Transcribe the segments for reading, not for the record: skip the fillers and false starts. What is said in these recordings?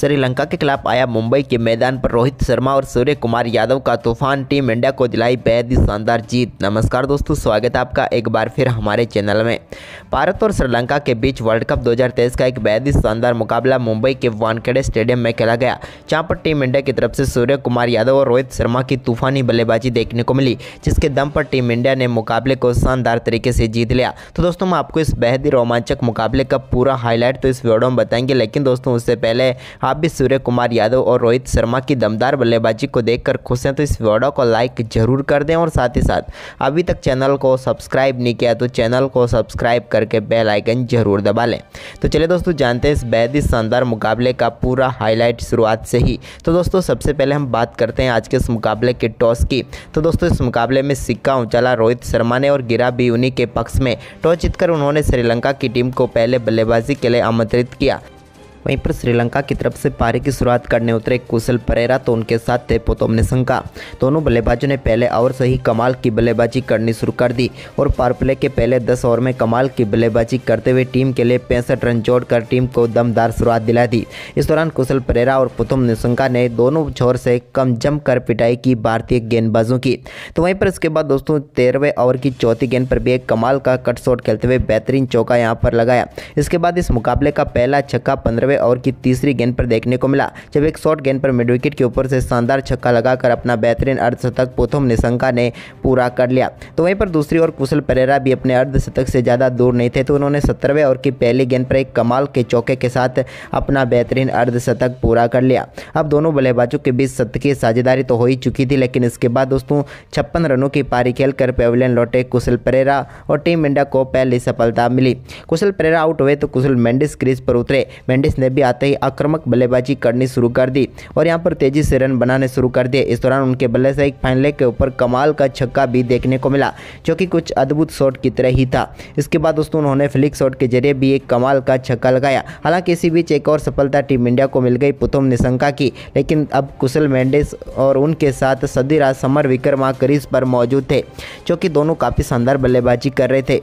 श्रीलंका के खिलाफ आया मुंबई के मैदान पर रोहित शर्मा और सूर्य कुमार यादव का तूफान टीम इंडिया को दिलाई बेहद ही शानदार जीत। नमस्कार दोस्तों, स्वागत है आपका एक बार फिर हमारे चैनल में। भारत और श्रीलंका के बीच वर्ल्ड कप 2023 का एक बेहद ही शानदार मुकाबला मुंबई के वानखेड़े स्टेडियम में खेला गया, जहां पर टीम इंडिया की तरफ से सूर्य कुमार यादव और रोहित शर्मा की तूफानी बल्लेबाजी देखने को मिली, जिसके दम पर टीम इंडिया ने मुकाबले को शानदार तरीके से जीत लिया। तो दोस्तों, मैं आपको इस बेहद ही रोमांचक मुकाबले का पूरा हाईलाइट तो इस वीडियो में बताएंगे, लेकिन दोस्तों उससे पहले आप भी सूर्य कुमार यादव और रोहित शर्मा की दमदार बल्लेबाजी को देखकर खुश हैं तो इस वीडियो को लाइक जरूर कर दें, और साथ ही साथ अभी तक चैनल को सब्सक्राइब नहीं किया तो चैनल को सब्सक्राइब करके बेल आइकन जरूर दबा लें। तो चलिए दोस्तों, जानते हैं इस बेहद ही शानदार मुकाबले का पूरा हाईलाइट शुरुआत से ही। तो दोस्तों, सबसे पहले हम बात करते हैं आज के इस मुकाबले के टॉस की। तो दोस्तों, इस मुकाबले में सिक्का उछाला रोहित शर्मा ने और गिरा भी उन्हीं के पक्ष में। टॉस जीतकर उन्होंने श्रीलंका की टीम को पहले बल्लेबाजी के लिए आमंत्रित किया। वहीं पर श्रीलंका की तरफ से पारी की शुरुआत करने उतरे कुशल परेरा तो उनके साथ थे पोतुम निशंका। दोनों बल्लेबाजों ने पहले ओवर से ही कमाल की बल्लेबाजी करनी शुरू कर दी और पावर प्ले के पहले 10 ओवर में कमाल की बल्लेबाजी करते हुए टीम के लिए 65 रन जोड़कर टीम को दमदार शुरुआत दिला दी। इस दौरान कुशल परेरा और पोतुम निशंका ने दोनों छोर से कम जमकर पिटाई की भारतीय गेंदबाजों की। तो वहीं पर इसके बाद दोस्तों 13वें ओवर की चौथी गेंद पर भी एक कमाल का कट शॉट खेलते हुए बेहतरीन चौका यहां पर लगाया। इसके बाद इस मुकाबले का पहला छक्का 15वें ओवर की तीसरी गेंद पर देखने को मिला, जब एक शॉर्ट गेंद पर मिड विकेट के ऊपर से शानदार छक्का लगाकर अपना बेहतरीन अर्धशतक पोतुम निशंका ने पूरा कर लिया। तो वहीं पर दूसरी ओर कुशल परेरा भी अपने अर्धशतक से ज़्यादा दूर नहीं थे, तो उन्होंने 17वें ओवर की पहली गेंद पर एक कमाल के चौके के साथ अपना बेहतरीन अर्धशतक पूरा कर लिया। अब दोनों बल्लेबाजों के बीच शतकीय साझेदारी तो हो ही चुकी थी, लेकिन इसके बाद दोस्तों 56 रनों की पारी खेलकर पेविलियन लौटे कुशल परेरा और टीम इंडिया को पहली सफलता मिली। कुशल परेरा आउट हुए तो कुशल मेंडिस क्रीज पर उतरे। मेंडिस ने भी आते ही आक्रामक बल्लेबाजी करनी शुरू कर दी और यहां पर तेजी से रन बनाने शुरू कर दिए। इस दौरान उनके बल्ले से एक फाइन लेग के ऊपर कमाल का छक्का भी देखने को मिला, जो कि कुछ अद्भुत शॉट की तरह ही था। इसके बाद दोस्तों उन्होंने फ्लिक शॉट के जरिए भी एक कमाल का छक्का लगाया। हालांकि इसी बीच एक और सफलता टीम इंडिया को मिल गई पोतुम निशंका की, लेकिन अब कुशल मेंडिस और उनके साथ सदीराज समरविक्रमा क्रीज पर मौजूद थे, जो कि दोनों काफ़ी शानदार बल्लेबाजी कर रहे थे।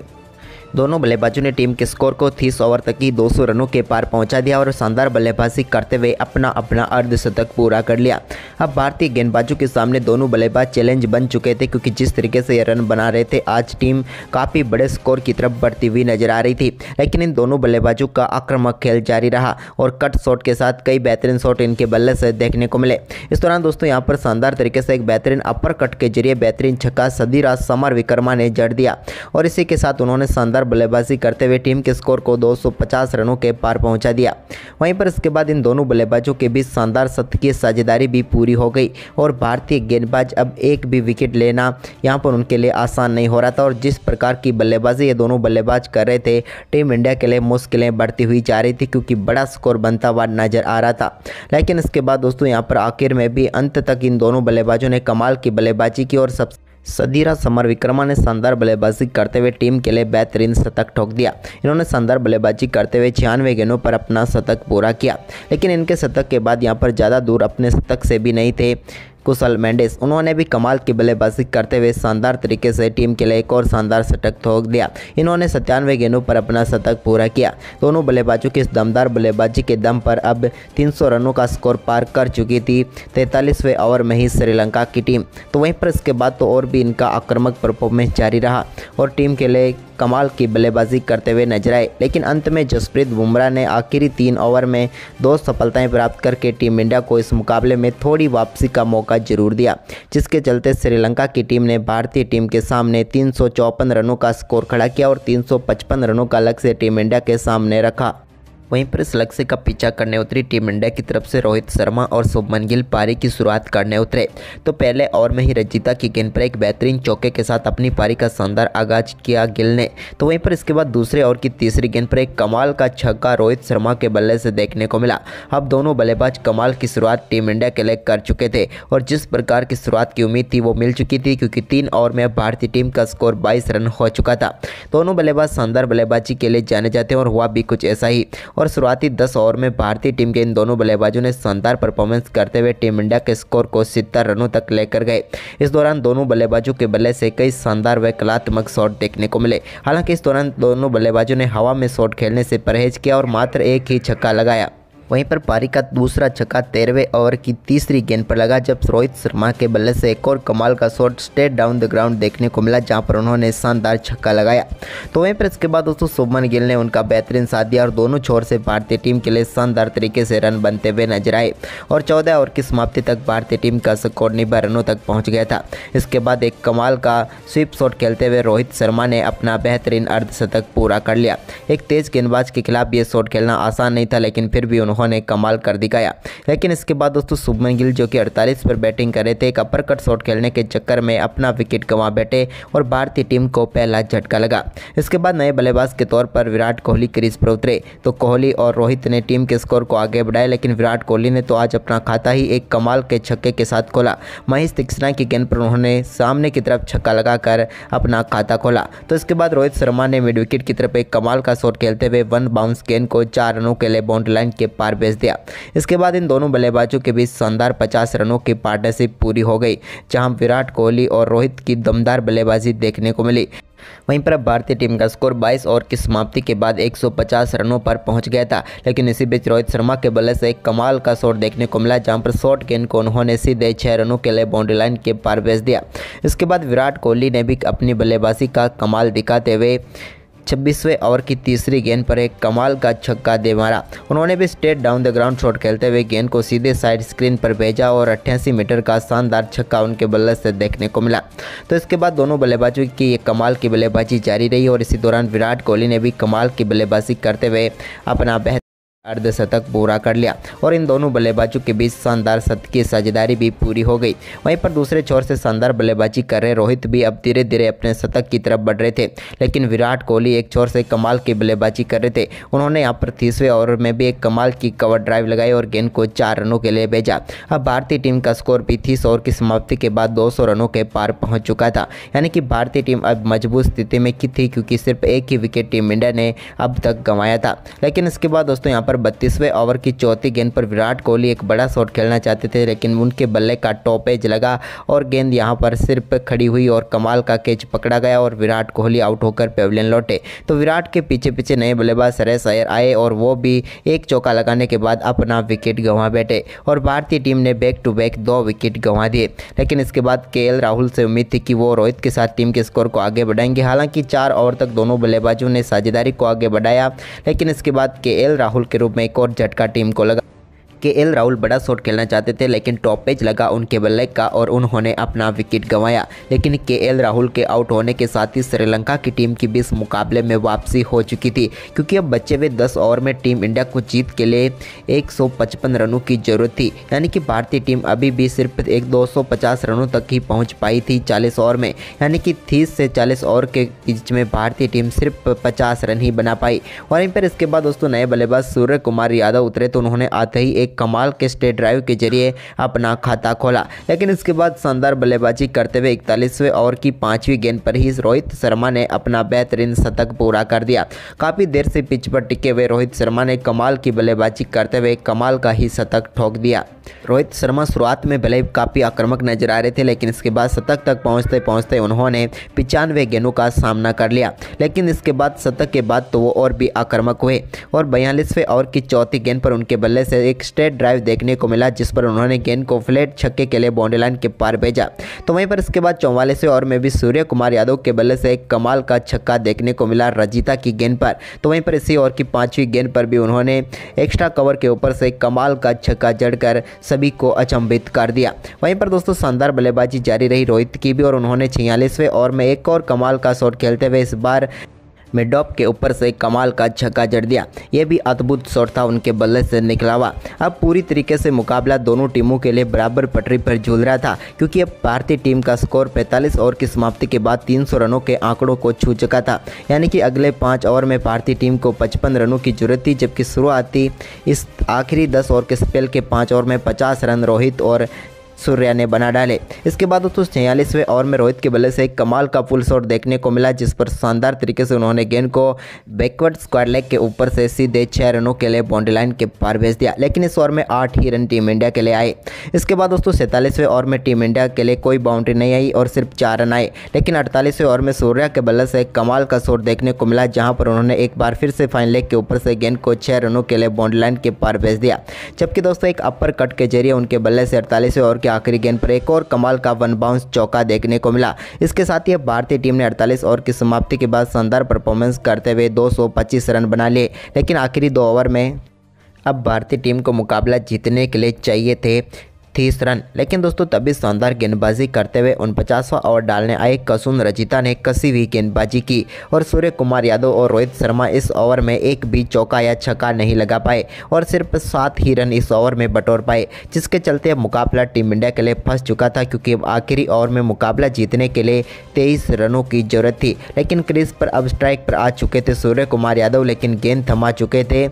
दोनों बल्लेबाजों ने टीम के स्कोर को 30 ओवर तक ही 200 रनों के पार पहुंचा दिया और शानदार बल्लेबाजी करते हुए अपना अर्धशतक पूरा कर लिया। अब भारतीय गेंदबाजों के सामने दोनों बल्लेबाज चैलेंज बन चुके थे, क्योंकि जिस तरीके से ये रन बना रहे थे आज टीम काफ़ी बड़े स्कोर की तरफ बढ़ती हुई नजर आ रही थी। लेकिन इन दोनों बल्लेबाजों का आक्रामक खेल जारी रहा और कट शॉट के साथ कई बेहतरीन शॉट इनके बल्ले से देखने को मिले। इस दौरान दोस्तों यहाँ पर शानदार तरीके से एक बेहतरीन अपर कट के जरिए बेहतरीन छक्का सदीराज समरविक्रमा ने जड़ दिया और इसी के साथ उन्होंने शानदार बल्लेबाजी करते हुए टीम के स्कोर को 250 रनों के पार पहुंचा दिया। वहीं पर इसके बाद इन दोनों बल्लेबाजों के बीच शानदार शतकीय साझेदारी भी पूरी हो गई और भारतीय गेंदबाज अब एक भी विकेट लेना यहां पर उनके लिए आसान नहीं हो रहा था। और जिस प्रकार की बल्लेबाजी ये दोनों बल्लेबाज कर रहे थे, टीम इंडिया के लिए मुश्किलें बढ़ती हुई जा रही थी, क्योंकि बड़ा स्कोर बनता हुआ नजर आ रहा था। लेकिन इसके बाद दोस्तों यहाँ पर आखिर में भी अंत तक इन दोनों बल्लेबाजों ने कमाल की बल्लेबाजी की और सदीराज समरविक्रमा ने शानदार बल्लेबाजी करते हुए टीम के लिए बेहतरीन शतक ठोक दिया। इन्होंने शानदार बल्लेबाजी करते हुए 96 गेंदों पर अपना शतक पूरा किया, लेकिन इनके शतक के बाद यहां पर ज़्यादा दूर अपने शतक से भी नहीं थे कुशल मेंडिस। उन्होंने भी कमाल की बल्लेबाजी करते हुए शानदार तरीके से टीम के लिए एक और शानदार शतक ठोक दिया। इन्होंने 97 गेंदों पर अपना शतक पूरा किया। दोनों बल्लेबाजों की इस दमदार बल्लेबाजी के दम पर अब 300 रनों का स्कोर पार कर चुकी थी 43वें ओवर में ही श्रीलंका की टीम। तो वहीं पर इसके बाद तो और भी इनका आक्रामक परफॉर्मेंस जारी रहा और टीम के लिए कमाल की बल्लेबाजी करते हुए नजर आए। लेकिन अंत में जसप्रीत बुमराह ने आखिरी 3 ओवर में 2 सफलताएं प्राप्त करके टीम इंडिया को इस मुकाबले में थोड़ी वापसी का मौका जरूर दिया, जिसके चलते श्रीलंका की टीम ने भारतीय टीम के सामने 354 रनों का स्कोर खड़ा किया और 355 रनों का लक्ष्य टीम इंडिया के सामने रखा। वहीं पर इस लक्ष्य का पीछा करने उतरी टीम इंडिया की तरफ से रोहित शर्मा और शुभमन गिल पारी की शुरुआत करने उतरे। तो पहले ओवर में ही रजिता की गेंद पर एक बेहतरीन चौके के साथ अपनी पारी का शानदार आगाज किया गिल ने। तो वहीं पर इसके बाद दूसरे ओवर की तीसरी गेंद पर एक कमाल का छक्का रोहित शर्मा के बल्ले से देखने को मिला। अब दोनों बल्लेबाज कमाल की शुरुआत टीम इंडिया के लिए कर चुके थे और जिस प्रकार की शुरुआत की उम्मीद थी वो मिल चुकी थी, क्योंकि 3 ओवर में भारतीय टीम का स्कोर 22 रन हो चुका था। दोनों बल्लेबाज शानदार बल्लेबाजी के लिए जाने जाते हैं और हुआ भी कुछ ऐसा ही। और शुरुआती 10 ओवर में भारतीय टीम के इन दोनों बल्लेबाजों ने शानदार परफॉर्मेंस करते हुए टीम इंडिया के स्कोर को 70 रनों तक लेकर गए। इस दौरान दोनों बल्लेबाजों के बल्ले से कई शानदार व कलात्मक शॉट देखने को मिले। हालांकि इस दौरान दोनों बल्लेबाजों ने हवा में शॉट खेलने से परहेज किया और मात्र एक ही छक्का लगाया। वहीं पर पारी का दूसरा छक्का 13वें ओवर की तीसरी गेंद पर लगा, जब रोहित शर्मा के बल्ले से एक और कमाल का shot straight down the ground देखने को मिला, जहां पर उन्होंने शानदार छक्का लगाया। तो वहीं पर इसके बाद दोस्तों शुभमन गिल ने उनका बेहतरीन साथ दिया और दोनों छोर से भारतीय टीम के लिए शानदार तरीके से रन बनते हुए नजर आए और 14 ओवर की समाप्ति तक भारतीय टीम का स्कोर 90 रनों तक पहुँच गया था। इसके बाद एक कमाल का स्वीप शॉट खेलते हुए रोहित शर्मा ने अपना बेहतरीन अर्धशतक पूरा कर लिया। एक तेज गेंदबाज के खिलाफ ये शॉट खेलना आसान नहीं था, लेकिन फिर भी उन्होंने कमाल कर दिखाया। लेकिन इसके बाद दोस्तों शुभमन गिल जो कि 48 पर बैटिंग कर रहे थे, एक अपर कट शॉट खेलने के चक्कर में अपना विकेट गंवा बैठे और भारतीय टीम को पहला झटका लगा। इसके बाद नए बल्लेबाज के तौर पर विराट कोहली क्रीज पर उतरे, तो कोहली और रोहित ने टीम के स्कोर को आगे बढ़ाया, लेकिन विराट कोहली ने तो आज अपना खाता ही एक कमाल के छक्के के साथ खोला। महेश तीक्ष्णा की गेंद पर उन्होंने सामने की तरफ छक्का लगाकर अपना खाता खोला। तो इसके बाद रोहित शर्मा ने मिड विकेट की तरफ एक कमाल का शॉट खेलते हुए वन बाउंस गेंद को 4 रनों के लिए बाउंड्री लाइन के पार भेज दिया। इसके बाद इन दोनों बल्लेबाजों के बीच शानदार 50 रनों की पार्टनरशिप पूरी हो गई, जहां विराट कोहली और रोहित की दमदार बल्लेबाजी देखने को मिली। वहीं पर भारतीय टीम का स्कोर 22 ओवर की समाप्ति के बाद 150 रनों पर पहुंच गया था, लेकिन इसी बीच रोहित शर्मा के बल्ले से एक कमाल का शॉट देखने को मिला, जहां पर शॉर्ट गेंद को उन्होंने सीधे 6 रनों के लिए बाउंड्री लाइन के पार भेज दिया। इसके बाद विराट कोहली ने भी अपनी बल्लेबाजी का कमाल दिखाते हुए 26वें ओवर की तीसरी गेंद पर एक कमाल का छक्का दे मारा। उन्होंने भी straight down the ground shot खेलते हुए गेंद को सीधे साइड स्क्रीन पर भेजा और 88 मीटर का शानदार छक्का उनके बल्ले से देखने को मिला। तो इसके बाद दोनों बल्लेबाजों की ये कमाल की बल्लेबाजी जारी रही और इसी दौरान विराट कोहली ने भी कमाल की बल्लेबाजी करते हुए अपना अर्धशतक पूरा कर लिया और इन दोनों बल्लेबाजों के बीच शानदार शतक की साझेदारी भी पूरी हो गई। वहीं पर दूसरे छोर से शानदार बल्लेबाजी कर रहे रोहित भी अब धीरे धीरे अपने शतक की तरफ बढ़ रहे थे, लेकिन विराट कोहली एक छोर से कमाल की बल्लेबाजी कर रहे थे। उन्होंने यहाँ पर 30वें ओवर में भी एक कमाल की कवर ड्राइव लगाई और गेंद को 4 रनों के लिए भेजा। अब भारतीय टीम का स्कोर भी 30 ओवर की समाप्ति के बाद 200 रनों के पार पहुँच चुका था, यानी कि भारतीय टीम अब मजबूत स्थिति में थी, क्योंकि सिर्फ एक ही विकेट टीम इंडिया ने अब तक गंवाया था। लेकिन इसके बाद दोस्तों यहाँ पर 32वें ओवर की चौथी गेंद पर विराट कोहली एक बड़ा शॉट खेलना चाहते थे, लेकिन उनके बल्ले का टॉप एज लगा और गेंद यहां पर सिर्फ खड़ी हुई और कमाल का कैच पकड़ा गया और विराट कोहली आउट होकर पेविलियन लौटे। तो विराट के पीछे पीछे नए बल्लेबाज श्रेयस अय्यर आए और वो भी एक चौका लगाने के बाद अपना विकेट गंवा बैठे और भारतीय टीम ने बैक टू बैक 2 विकेट गंवा दिए। लेकिन इसके बाद केएल राहुल से उम्मीद थी कि वो रोहित के साथ टीम के स्कोर को आगे बढ़ाएंगे। हालांकि 4 ओवर तक दोनों बल्लेबाजों ने साझेदारी को आगे बढ़ाया, लेकिन इसके बाद केएल राहुल के रूप में एक और झटका टीम को लगा। केएल राहुल बड़ा शॉट खेलना चाहते थे, लेकिन टॉप पेज लगा उनके बल्ले का और उन्होंने अपना विकेट गंवाया। लेकिन केएल राहुल के आउट होने के साथ ही श्रीलंका की टीम की भी इस मुकाबले में वापसी हो चुकी थी, क्योंकि अब बचे हुए 10 ओवर में टीम इंडिया को जीत के लिए 155 रनों की जरूरत थी, यानी कि भारतीय टीम अभी भी सिर्फ 250 रनों तक ही पहुंच पाई थी 40 ओवर में, यानी कि 30 से 40 ओवर के बीच में भारतीय टीम सिर्फ 50 रन ही बना पाई। और इन पर इसके बाद दोस्तों नए बल्लेबाज सूर्य कुमार यादव उतरे, तो उन्होंने आते ही एक कमाल के स्ट्रेट ड्राइव के जरिए अपना खाता खोला। लेकिन इसके बाद शानदार बल्लेबाजी करते हुए 41वें ओवर की 5वीं गेंद पर ही रोहित शर्मा ने अपना बेहतरीन शतक पूरा कर दिया। काफी देर से पिच पर टिके हुए रोहित शर्मा ने कमाल की बल्लेबाजी करते हुए कमाल का ही शतक ठोक दिया। रोहित शर्मा शुरुआत में भले काफी आक्रामक नजर आ रहे थे, लेकिन इसके बाद शतक तक पहुंचते पहुंचते उन्होंने 95 गेंदों का सामना कर लिया। लेकिन इसके बाद शतक के बाद तो वो और भी आक्रामक हुए और 42वें ओवर की चौथी गेंद पर उनके बल्ले से एक स्ट्रेट ड्राइव देखने को मिला, जिस पर उन्होंने गेंद को फ्लैट छक्के के लिए बाउंड्री लाइन के पार भेजा। तो वहीं पर इसके बाद 44वें ओवर में भी सूर्य कुमार यादव के बल्ले से एक कमाल का छक्का देखने को मिला रजिता की गेंद पर। तो वहीं पर इसी ओवर की 5वीं गेंद पर भी उन्होंने एक्स्ट्रा कवर के ऊपर से कमाल का छक्का जड़कर सभी को अचंभित कर दिया। वहीं पर दोस्तों शानदार बल्लेबाजी जारी रही रोहित की भी और उन्होंने 46वें ओवर में एक और कमाल का शॉट खेलते हुए इस बार मिडॉप के ऊपर से कमाल का छक्का जड़ दिया। यह भी अद्भुत शॉट था उनके बल्ले से निकला हुआ। अब पूरी तरीके से मुकाबला दोनों टीमों के लिए बराबर पटरी पर झूल रहा था, क्योंकि अब भारतीय टीम का स्कोर 45 ओवर की समाप्ति के बाद 300 रनों के आंकड़ों को छू चुका था, यानी कि अगले 5 ओवर में भारतीय टीम को 55 रनों की जरूरत थी, जबकि शुरुआती इस आखिरी 10 ओवर के स्पेल के 5 ओवर में 50 रन रोहित और सूर्या ने बना डाले। इसके बाद दोस्तों 46वें ओवर में रोहित के बल्ले से एक कमाल का फुल शॉट देखने को मिला, जिस पर शानदार तरीके से उन्होंने गेंद को बैकवर्ड स्क्वायर लेग के ऊपर से सीधे 6 रनों के लिए बाउंड्री लाइन के पार भेज दिया। लेकिन इस ओवर में 8 ही रन टीम इंडिया के लिए आए। इसके बाद दोस्तों 47वें ओवर में टीम इंडिया के लिए कोई बाउंड्री नहीं आई और सिर्फ 4 रन आए। लेकिन 48वें ओवर में सूर्या के बल्ले से एक कमाल का शॉट देखने को मिला, जहां पर उन्होंने एक बार फिर से फाइन लेग के ऊपर से गेंद को 6 रनों के लिए बाउंड्री लाइन के पार भेज दिया। जबकि दोस्तों एक अपर कट के जरिए उनके बल्ले से 48वें ओवर के आखिरी गेंद पर एक और कमाल का वन बाउंस चौका देखने को मिला। इसके साथ ही भारतीय टीम ने 48 ओवर की समाप्ति के बाद शानदार परफॉर्मेंस करते हुए 225 रन बना लिए। लेकिन आखिरी 2 ओवर में अब भारतीय टीम को मुकाबला जीतने के लिए चाहिए थे 30 रन। लेकिन दोस्तों तभी शानदार गेंदबाजी करते हुए 49वां ओवर डालने आए कसुन रजिता ने कसी हुई गेंदबाजी की और सूर्य कुमार यादव और रोहित शर्मा इस ओवर में एक भी चौका या छक्का नहीं लगा पाए और सिर्फ 7 ही रन इस ओवर में बटोर पाए, जिसके चलते अब मुकाबला टीम इंडिया के लिए फंस चुका था, क्योंकि अब आखिरी ओवर में मुकाबला जीतने के लिए 23 रनों की जरूरत थी। लेकिन क्रीज पर अब स्ट्राइक पर आ चुके थे सूर्य कुमार यादव, लेकिन गेंद थमा चुके थे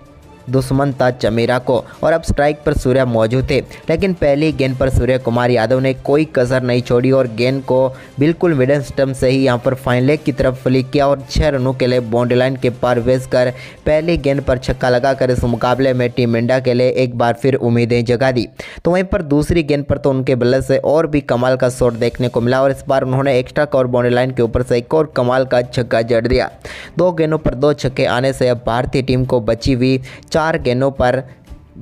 दुष्मंता चमीरा को और अब स्ट्राइक पर सूर्या मौजूद थे। लेकिन पहली गेंद पर सूर्य कुमार यादव ने कोई कसर नहीं छोड़ी और गेंद को बिल्कुल मिडल स्टंप से ही यहां पर फाइन लेग की तरफ फ्लिक किया और 6 रनों के लिए बाउंड्री लाइन के पार भेजकर पहली गेंद पर छक्का लगाकर इस मुकाबले में टीम इंडिया के लिए एक बार फिर उम्मीदें जगा दी। तो वहीं पर दूसरी गेंद पर तो उनके बल्ले से और भी कमाल का शॉट देखने को मिला और इस बार उन्होंने एक्स्ट्रा कवर बाउंड्री लाइन के ऊपर से एक और कमाल का छक्का जड़ दिया। 2 गेंदों पर 2 छक्के आने से अब भारतीय टीम को बची हुई 4 गेंदों पर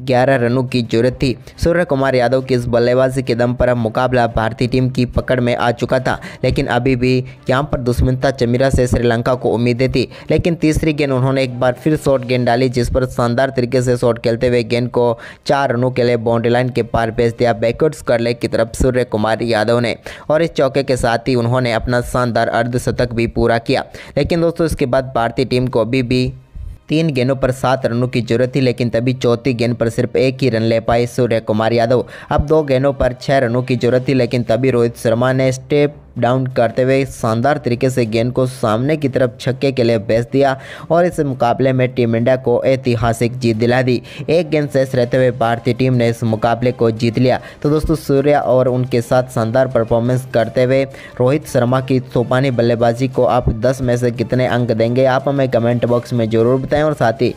11 रनों की जरूरत थी। सूर्य कुमार यादव की इस बल्लेबाजी के दम पर अब मुकाबला भारतीय टीम की पकड़ में आ चुका था। लेकिन अभी भी यहां पर दुष्मंता चमीरा से श्रीलंका को उम्मीदें थी। लेकिन तीसरी गेंद उन्होंने एक बार फिर शॉर्ट गेंद डाली, जिस पर शानदार तरीके से शॉट खेलते हुए गेंद को 4 रनों के लिए बाउंड्री लाइन के पार भेज दिया बैकवर्ड स्क्वायर लेग की तरफ सूर्य कुमार यादव ने और इस चौके के साथ ही उन्होंने अपना शानदार अर्धशतक भी पूरा किया। लेकिन दोस्तों इसके बाद भारतीय टीम को अभी भी 3 गेंदों पर 7 रनों की जरूरत थी। लेकिन तभी चौथी गेंद पर सिर्फ 1 ही रन ले पाए सूर्य कुमार यादव। अब 2 गेंदों पर 6 रनों की जरूरत थी। लेकिन तभी रोहित शर्मा ने स्टेप डाउन करते हुए शानदार तरीके से गेंद को सामने की तरफ छक्के के लिए भेज दिया और इस मुकाबले में टीम इंडिया को ऐतिहासिक जीत दिला दी। 1 गेंद शेष रहते हुए भारतीय टीम ने इस मुकाबले को जीत लिया। तो दोस्तों सूर्या और उनके साथ शानदार परफॉर्मेंस करते हुए रोहित शर्मा की तूफानी बल्लेबाजी को आप 10 में से कितने अंक देंगे, आप हमें कमेंट बॉक्स में जरूर बताएं और साथ ही